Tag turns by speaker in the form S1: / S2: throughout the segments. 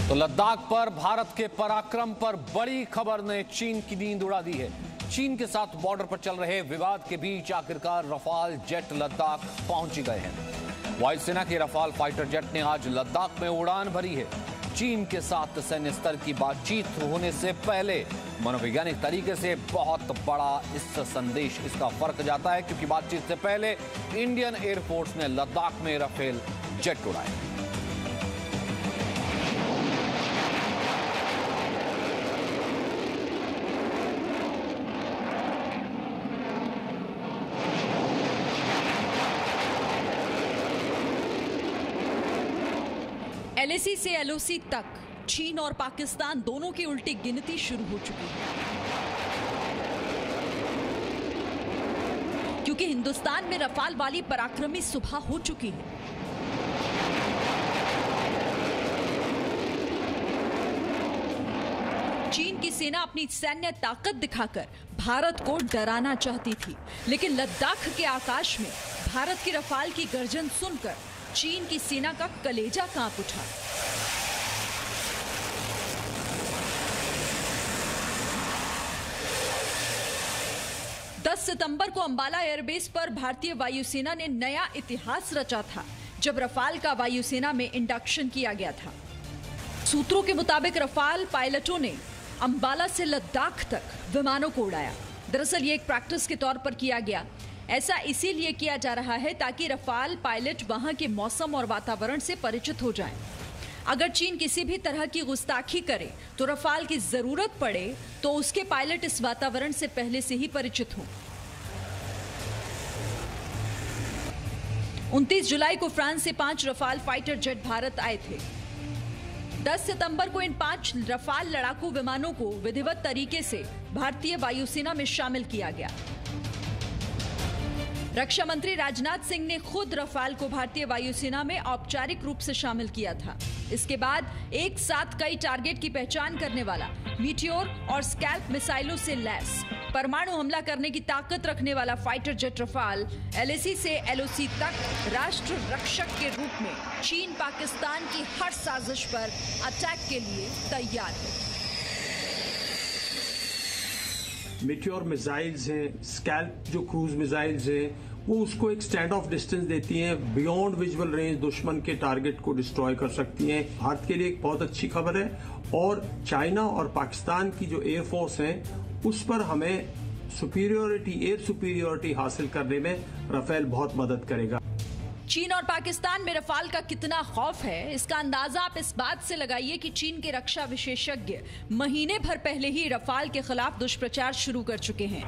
S1: तो लद्दाख पर भारत के पराक्रम पर बड़ी खबर ने चीन की नींद उड़ा दी है। चीन के साथ बॉर्डर पर चल रहे विवाद के बीच आखिरकार रफाल जेट लद्दाख पहुंच गए हैं। वायुसेना के रफाल फाइटर जेट ने आज लद्दाख में उड़ान भरी है। चीन के साथ सैन्य स्तर की बातचीत होने से पहले मनोवैज्ञानिक तरीके से बहुत बड़ा इस संदेश इसका फर्क जाता है, क्योंकि बातचीत से पहले इंडियन एयरफोर्स ने लद्दाख में राफेल जेट उड़ाए।
S2: LAC से LOC तक चीन और पाकिस्तान दोनों की उल्टी गिनती शुरू हो चुकी है, क्योंकि हिंदुस्तान में रफाल वाली पराक्रमी सुबह हो चुकी है। चीन की सेना अपनी सैन्य ताकत दिखाकर भारत को डराना चाहती थी, लेकिन लद्दाख के आकाश में भारत की रफाल की गर्जन सुनकर चीन की सेना का कलेजा कांप उठा। सितंबर को अंबाला एयरबेस पर भारतीय वायुसेना ने नया इतिहास रचा था, जब रफाल का वायुसेना में इंडक्शन किया गया था। सूत्रों के मुताबिक रफाल पायलटों ने अंबाला से लद्दाख तक विमानों को उड़ाया। दरअसल ये एक प्रैक्टिस के तौर पर किया गया। ऐसा इसीलिए किया जा रहा है ताकि रफाल पायलट वहां के मौसम और वातावरण से परिचित हो जाएं। अगर चीन किसी भी तरह की गुस्ताखी करे तो रफाल की जरूरत पड़े तो उसके पायलट इस वातावरण से पहले से ही परिचित हों। 29 जुलाई को फ्रांस से 5 रफाल फाइटर जेट भारत आए थे। 10 सितंबर को इन 5 रफाल लड़ाकू विमानों को विधिवत तरीके से भारतीय वायुसेना में शामिल किया गया। रक्षा मंत्री राजनाथ सिंह ने खुद रफाल को भारतीय वायुसेना में औपचारिक रूप से शामिल किया था। इसके बाद एक साथ कई टारगेट की पहचान करने वाला मीटियोर और स्कैल्प मिसाइलों से लैस परमाणु हमला करने की ताकत रखने वाला फाइटर जेट रफाल LAC से LOC तक राष्ट्र रक्षक के रूप में चीन पाकिस्तान की हर साजिश पर अटैक के लिए तैयार है।
S3: मीटियोर मिसाइल्स हैं, स्कैल्प जो क्रूज मिसाइल्स हैं, वो उसको एक स्टैंड ऑफ डिस्टेंस देती हैं, बियॉन्ड विजुअल रेंज दुश्मन के टारगेट को डिस्ट्रॉय कर सकती हैं। भारत के लिए एक बहुत अच्छी खबर है, और चाइना और पाकिस्तान की जो एयरफोर्स है उस पर हमें सुपीरियोरिटी, एयर सुपीरियोरिटी हासिल करने में राफेल बहुत मदद करेगा।
S2: चीन और पाकिस्तान में रफाल का कितना खौफ है, इसका अंदाजा आप इस बात से लगाइए कि चीन के रक्षा विशेषज्ञ महीने भर पहले ही रफाल के खिलाफ दुष्प्रचार शुरू कर चुके हैं।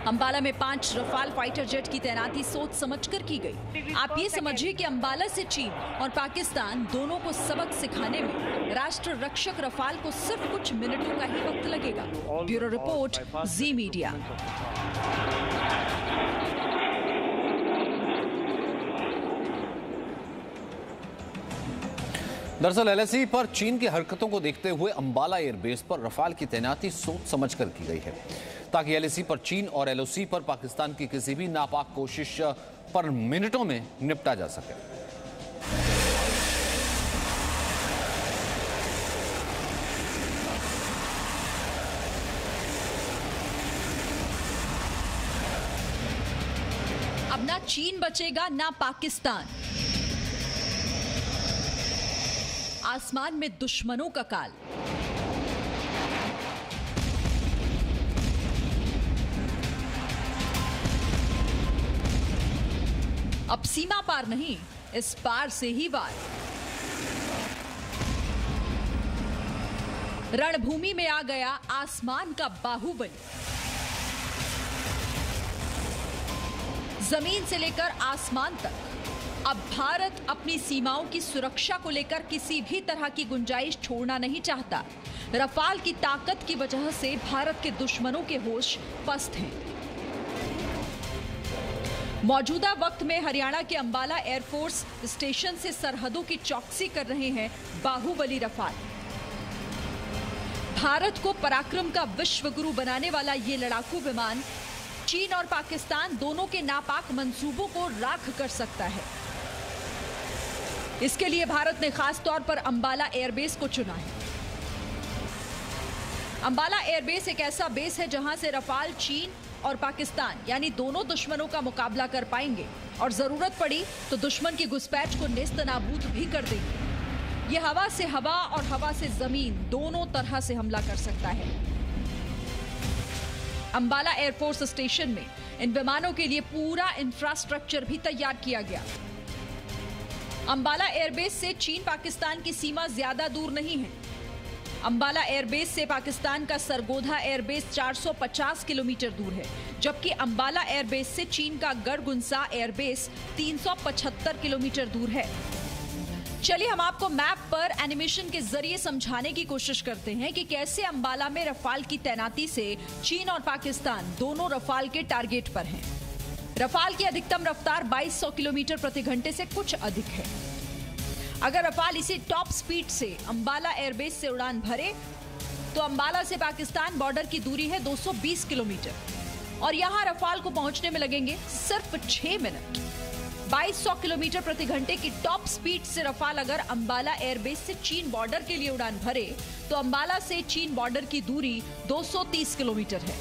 S2: अंबाला में 5 रफाल फाइटर जेट की तैनाती सोच समझकर की गई। आप ये समझिए कि अंबाला से चीन और पाकिस्तान दोनों को सबक सिखाने में राष्ट्र रक्षक रफाल को सिर्फ कुछ मिनटों का ही वक्त लगेगा। ब्यूरो रिपोर्ट, जी मीडिया।
S1: दरअसल LAC पर चीन की हरकतों को देखते हुए अंबाला एयरबेस पर रफाल की तैनाती सोच समझकर की गई है, ताकि LAC पर चीन और LOC पर पाकिस्तान की किसी भी नापाक कोशिश पर मिनटों में निपटा जा सके।
S2: अब ना चीन बचेगा ना पाकिस्तान। आसमान में दुश्मनों का काल। अब सीमा पार नहीं, इस पार से ही वार। रणभूमि में आ गया आसमान का बाहुबली। जमीन से लेकर आसमान तक अब भारत अपनी सीमाओं की सुरक्षा को लेकर किसी भी तरह की गुंजाइश छोड़ना नहीं चाहता। रफाल की ताकत की वजह से भारत के दुश्मनों के होश पस्त हैं। मौजूदा वक्त में हरियाणा के अंबाला एयरफोर्स स्टेशन से सरहदों की चौकसी कर रहे हैं बाहुबली रफाल। भारत को पराक्रम का विश्व गुरु बनाने वाला ये लड़ाकू विमान चीन और पाकिस्तान दोनों के नापाक मंसूबों को राख कर सकता है। इसके लिए भारत ने खास तौर पर अंबाला एयरबेस को चुना है। अंबाला एयरबेस एक ऐसा बेस है जहां से रफाल चीन और पाकिस्तान यानी दोनों दुश्मनों का मुकाबला कर पाएंगे और जरूरत पड़ी तो दुश्मन की घुसपैठ को नेस्तनाबूद भी कर देंगे। ये हवा से हवा और हवा से जमीन दोनों तरह से हमला कर सकता है। अंबाला एयरफोर्स स्टेशन में इन विमानों के लिए पूरा इंफ्रास्ट्रक्चर भी तैयार किया गया। अंबाला एयरबेस से चीन पाकिस्तान की सीमा ज्यादा दूर नहीं है। अंबाला एयरबेस से पाकिस्तान का सरगोधा एयरबेस 450 किलोमीटर दूर है, जबकि अंबाला एयरबेस से चीन का गढ़गुनसा एयरबेस 375 किलोमीटर दूर है। चलिए हम आपको मैप पर एनिमेशन के जरिए समझाने की कोशिश करते हैं कि कैसे अंबाला में रफाल की तैनाती से चीन और पाकिस्तान दोनों रफाल के टारगेट पर हैं। रफाल की अधिकतम रफ्तार 2200 किलोमीटर प्रति घंटे से कुछ अधिक है। अगर रफाल इसी टॉप स्पीड से अंबाला एयरबेस से उड़ान भरे तो अंबाला से पाकिस्तान बॉर्डर की दूरी है 220 किलोमीटर और यहां रफाल को पहुंचने में लगेंगे सिर्फ 6 मिनट। 2200 किलोमीटर प्रति घंटे की टॉप स्पीड से रफाल अगर अंबाला एयरबेस से चीन बॉर्डर के लिए उड़ान भरे तो अंबाला से चीन बॉर्डर की दूरी 230 किलोमीटर है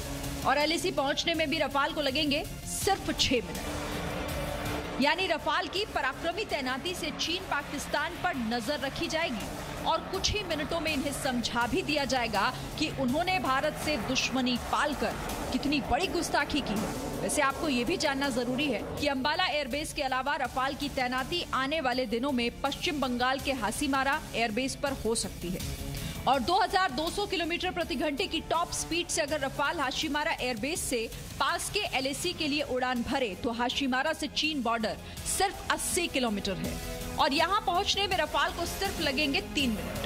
S2: और एलएसी पहुंचने में भी रफाल को लगेंगे सिर्फ 6 मिनट। यानी रफाल की पराक्रमी तैनाती से चीन पाकिस्तान पर नजर रखी जाएगी और कुछ ही मिनटों में इन्हें समझा भी दिया जाएगा कि उन्होंने भारत से दुश्मनी पालकर कितनी बड़ी गुस्ताखी की है। वैसे आपको ये भी जानना जरूरी है कि अंबाला एयरबेस के अलावा रफाल की तैनाती आने वाले दिनों में पश्चिम बंगाल के हासीमारा एयरबेस पर हो सकती है और 2200 किलोमीटर प्रति घंटे की टॉप स्पीड से अगर रफाल हाशीमारा एयरबेस से पास के एलएसी के लिए उड़ान भरे तो हाशीमारा से चीन बॉर्डर सिर्फ 80 किलोमीटर है और यहां पहुंचने में रफाल को सिर्फ लगेंगे 3 मिनट।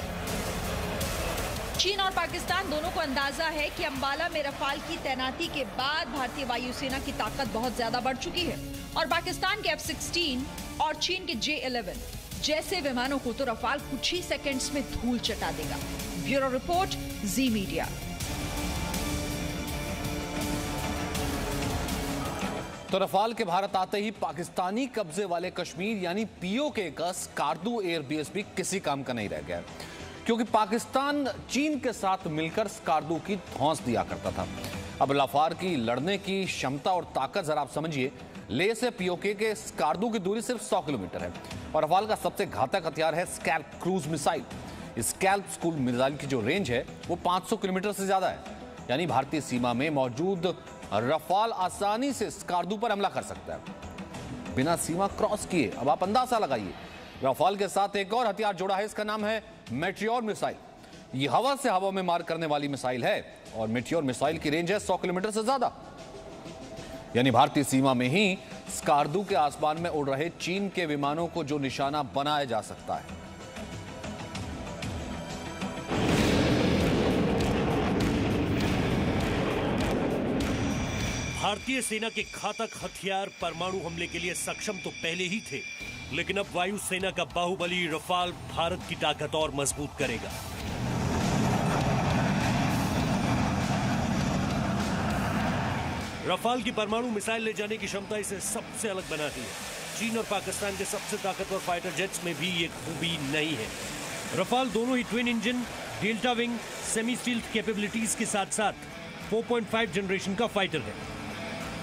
S2: चीन और पाकिस्तान दोनों को अंदाजा है कि अंबाला में रफाल की तैनाती के बाद भारतीय वायुसेना की ताकत बहुत ज्यादा बढ़ चुकी है और पाकिस्तान के F-16 और चीन के J-11 जैसे विमानों को तो रफाल कुछ ही सेकंड्स में धूल चटा देगा। ब्यूरो रिपोर्ट, जी मीडिया।
S1: तो रफाल के भारत आते ही पाकिस्तानी कब्जे वाले कश्मीर यानी पीओके का स्कार्दू एयरबेस भी किसी काम का नहीं रह गया, क्योंकि पाकिस्तान चीन के साथ मिलकर स्कार्दू की धौंस दिया करता था। अब रफाल की लड़ने की क्षमता और ताकत जरा आप समझिए। लेह से पीओके के स्कार्दू की दूरी सिर्फ 100 किलोमीटर है और रफाल का सबसे घातक हथियार है scalp cruise missile. Scalp cruise missile की जो रेंज है वो 500 किलोमीटर से ज्यादा है, यानी भारतीय सीमा में मौजूद रफाल आसानी से स्कार्दू पर हमला कर सकता है बिना सीमा क्रॉस किए। अब आप अंदाजा लगाइए, रफाल के साथ एक और हथियार जोड़ा है, इसका नाम है मेटियोर मिसाइल। ये हवा से हवा में मार करने वाली मिसाइल है और मेटियोर मिसाइल की रेंज है 100 किलोमीटर से ज्यादा, यानी भारतीय सीमा में ही स्कार्दू के आसमान में उड़ रहे चीन के विमानों को जो निशाना बनाया जा सकता है।
S4: भारतीय सेना के घातक हथियार परमाणु हमले के लिए सक्षम तो पहले ही थे, लेकिन अब वायुसेना का बाहुबली रफाल भारत की ताकत और मजबूत करेगा। रफाल की परमाणु मिसाइल ले जाने की क्षमता इसे सबसे अलग बनाती है। चीन और पाकिस्तान के सबसे ताकतवर फाइटर जेट्स में भी ये खूबी नहीं है। रफाल दोनों ही twin engine, delta wing, semi stealth capabilities के साथ साथ 4.5 जनरेशन का फाइटर है।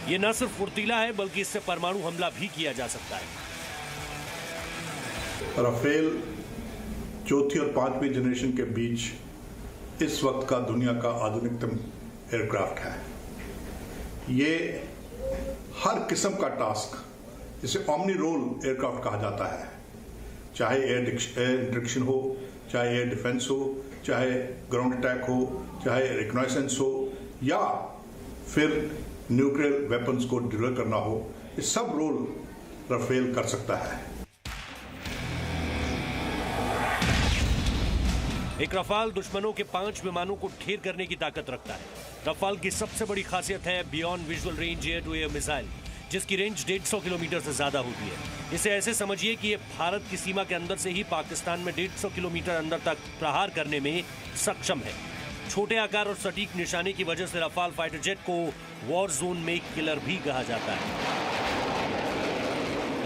S4: ये न सिर्फ फुर्तीला है बल्कि इससे परमाणु हमला भी किया जा सकता है।
S5: राफेल चौथी और पांचवी जनरेशन के बीच इस वक्त का दुनिया का आधुनिकतम एयरक्राफ्ट है। ये हर किस्म का टास्क, जिसे ओमनी रोल एयरक्राफ्ट कहा जाता है, चाहे एयर इंटरेक्शन हो, चाहे एयर डिफेंस हो, चाहे ग्राउंड अटैक हो, चाहे रिकॉनाइसेंस हो, या फिर न्यूक्लियर वेपन्स को डिलीवर करना हो, ये सब रोल राफेल कर सकता है।
S4: एक रफाल दुश्मनों के 5 विमानों को ढेर करने की ताकत रखता है। रफाल की सबसे बड़ी खासियत है beyond visual range air to air missile, जिसकी रेंज 150 किलोमीटर से ज्यादा होती है। इसे ऐसे समझिए कि ये भारत की सीमा के अंदर से ही पाकिस्तान में 150 किलोमीटर अंदर तक प्रहार करने में सक्षम है। छोटे आकार और सटीक निशाने की वजह से रफाल फाइटर जेट को वॉर जोन में किलर भी कहा जाता है।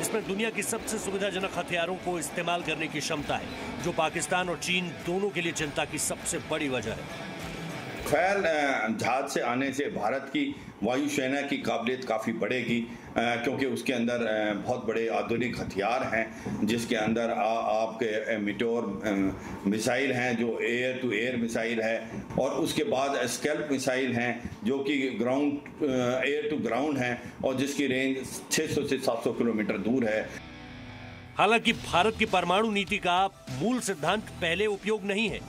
S4: इसमें दुनिया की सबसे सुविधाजनक हथियारों को इस्तेमाल करने की क्षमता है, जो पाकिस्तान और चीन दोनों के लिए चिंता की सबसे बड़ी वजह है।
S6: रफेल जहाज से आने से भारत की वायुसेना की काबिलियत काफ़ी बढ़ेगी, क्योंकि उसके अंदर बहुत बड़े आधुनिक हथियार हैं, जिसके अंदर आपके मीटेओर मिसाइल हैं जो एयर टू एयर मिसाइल है, और उसके बाद स्कैल्प मिसाइल हैं जो कि ग्राउंड एयर टू ग्राउंड हैं और जिसकी रेंज 600 से 700 किलोमीटर दूर है।
S4: हालांकि भारत की परमाणु नीति का मूल सिद्धांत पहले उपयोग नहीं है।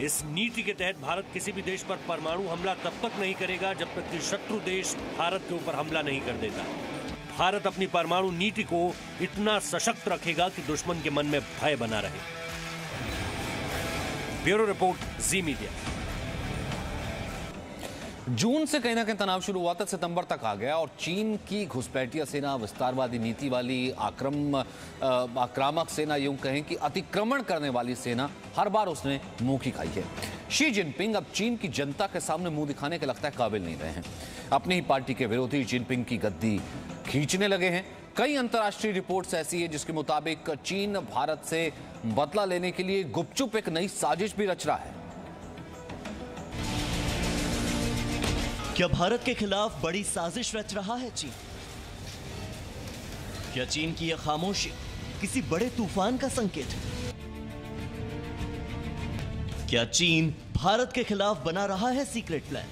S4: इस नीति के तहत भारत किसी भी देश पर परमाणु हमला तब तक नहीं करेगा जब तक कि शत्रु देश भारत के ऊपर हमला नहीं कर देता। भारत अपनी परमाणु नीति को इतना सशक्त रखेगा कि दुश्मन के मन में भय बना रहे। ब्यूरो रिपोर्ट, जी मीडिया।
S1: जून से कहीं ना कहीं तनाव शुरू हुआ था, सितंबर तक आ गया और चीन की घुसपैठिया सेना, विस्तारवादी नीति वाली आक्रामक सेना, यूं कहें कि अतिक्रमण करने वाली सेना, हर बार उसने मुंह की खाई है। शी जिनपिंग अब चीन की जनता के सामने मुंह दिखाने के लगता है काबिल नहीं रहे हैं। अपनी ही पार्टी के विरोधी जिनपिंग की गद्दी खींचने लगे हैं। कई अंतर्राष्ट्रीय रिपोर्ट्स ऐसी है जिसके मुताबिक चीन भारत से बदला लेने के लिए गुपचुप एक नई साजिश भी रच रहा है।
S7: क्या भारत के खिलाफ बड़ी साजिश रच रहा है चीन? क्या चीन की यह खामोशी किसी बड़े तूफान का संकेत है? क्या चीन भारत के खिलाफ बना रहा है सीक्रेट प्लान?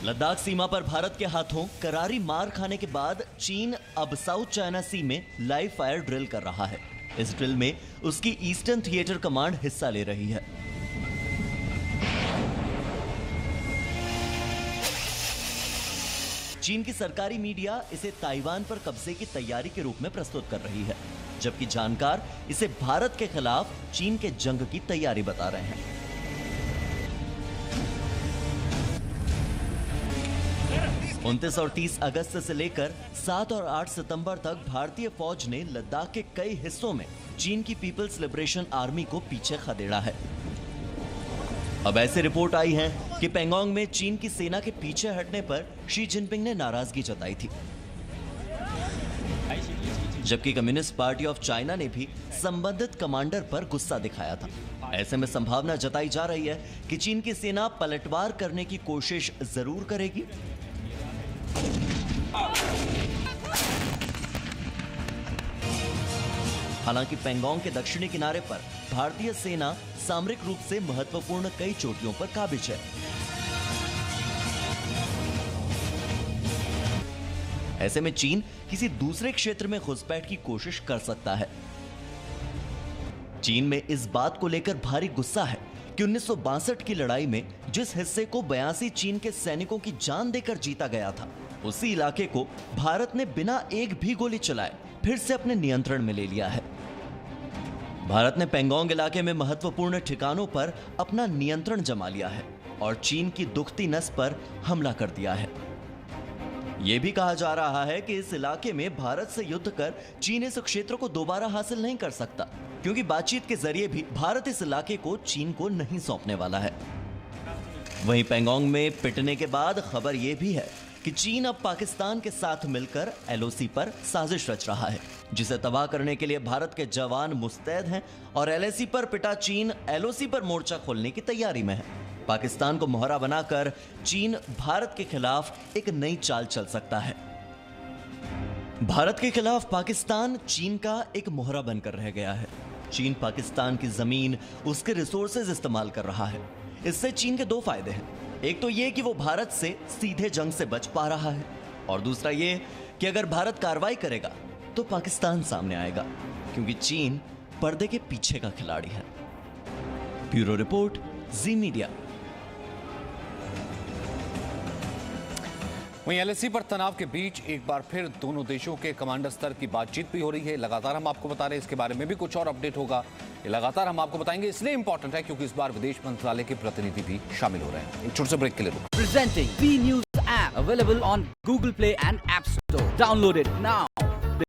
S7: लद्दाख सीमा पर भारत के हाथों करारी मार खाने के बाद चीन अब साउथ चाइना सी में लाइव फायर ड्रिल कर रहा है। इस ड्रिल में उसकी ईस्टर्न थिएटर कमांड हिस्सा ले रही है। चीन की सरकारी मीडिया इसे ताइवान पर कब्जे की तैयारी के रूप में प्रस्तुत कर रही है, जबकि जानकार इसे भारत के खिलाफ चीन के जंग की तैयारी बता रहे हैं। उनतीस और 30 अगस्त से लेकर 7 और 8 सितंबर तक भारतीय फौज ने लद्दाख के कई हिस्सों में चीन की पीपल्स लिबरेशन आर्मी को पीछे खदेड़ा है। अब ऐसी रिपोर्ट आई है कि पेंगोंग में चीन की सेना के पीछे हटने पर शी जिनपिंग ने नाराजगी जताई थी, जबकि कम्युनिस्ट पार्टी ऑफ चाइना ने भी संबंधित कमांडर पर गुस्सा दिखाया था। ऐसे में संभावना जताई जा रही है कि चीन की सेना पलटवार करने की कोशिश जरूर करेगी। हालांकि पेंगोंग के दक्षिणी किनारे पर भारतीय सेना सामरिक रूप से महत्वपूर्ण कई चोटियों पर काबिज है। ऐसे में चीन किसी दूसरे क्षेत्र में घुसपैठ की कोशिश कर सकता है। चीन में इस बात को लेकर भारी गुस्सा है कि 1962 की लड़ाई में जिस हिस्से को 82 चीन के सैनिकों की जान देकर जीता गया था, उसी इलाके को भारत ने बिना एक भी गोली चलाए फिर से अपने नियंत्रण में ले लिया है। भारत ने पेंगोंग इलाके में महत्वपूर्ण ठिकानों पर अपना नियंत्रण जमा लिया है और चीन की दुखती नस पर हमला कर दिया है। यह भी कहा जा रहा है कि इस इलाके में भारत से युद्ध कर चीन इस क्षेत्र को दोबारा हासिल नहीं कर सकता, क्योंकि बातचीत के जरिए भी भारत इस इलाके को चीन को नहीं सौंपने वाला है। वहीं पेंगोंग में पिटने के बाद खबर यह भी है कि चीन अब पाकिस्तान के साथ मिलकर LOC पर साजिश रच रहा है, जिसे तबाह करने के लिए भारत के जवान मुस्तैद हैं और LAC पर पिटा चीन LOC पर मोर्चा खोलने की तैयारी में है। पाकिस्तान को मोहरा बनाकर चीन भारत के खिलाफ एक नई चाल चल सकता है। भारत के खिलाफ पाकिस्तान चीन का एक मोहरा बनकर रह गया है। चीन पाकिस्तान की जमीन, उसके रिसोर्सेज इस्तेमाल कर रहा है। इससे चीन के दो फायदे हैं। एक तो ये कि वो भारत से सीधे जंग से बच पा रहा है, और दूसरा ये कि अगर भारत कार्रवाई करेगा तो पाकिस्तान सामने आएगा, क्योंकि चीन पर्दे के पीछे का खिलाड़ी है। ब्यूरो रिपोर्ट, जी मीडिया।
S1: वहीं LAC पर तनाव के बीच एक बार फिर दोनों देशों के कमांडर स्तर की बातचीत भी हो रही है। लगातार हम आपको बता रहे हैं, इसके बारे में भी कुछ और अपडेट होगा, ये लगातार हम आपको बताएंगे। इसलिए इंपॉर्टेंट है क्योंकि इस बार विदेश मंत्रालय के प्रतिनिधि भी शामिल हो रहे हैं। एक छोटे से ब्रेक के लिए रुक।
S8: Presenting B News app available on Google Play and App Store. Download it now.